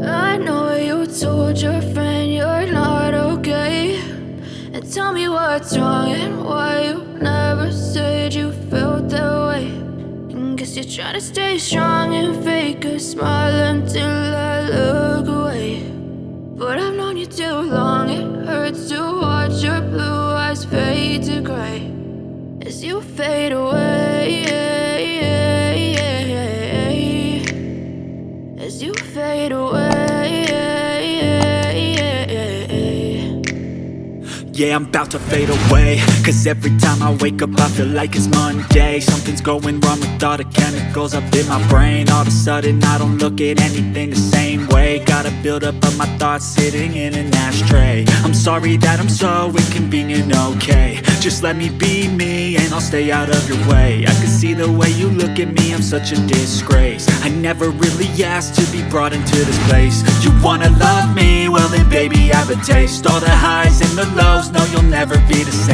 I know you told your friend you're not okay, and tell me what's wrong and why you never said you felt that way. And guess you're trying to stay strong and fake a smile until I look away. But I've known you too long, it hurts to watch your blue eyes fade to gray as you fade away, as you fade away. Yeah, I'm about to fade away, cause every time I wake up I feel like it's Monday. Something's going wrong with all the chemicals up in my brain. All of a sudden I don't look at anything the same way. Got a buildup of my thoughts sitting in an ashtray. I'm sorry that I'm so inconvenient, okay. Just let me be me and I'll stay out of your way. I can see the way you look at me, I'm such a disgrace. I never really asked to be brought into this place. You wanna love me? Well then baby, have a taste. All the highs and the lows, no, you'll never be the same.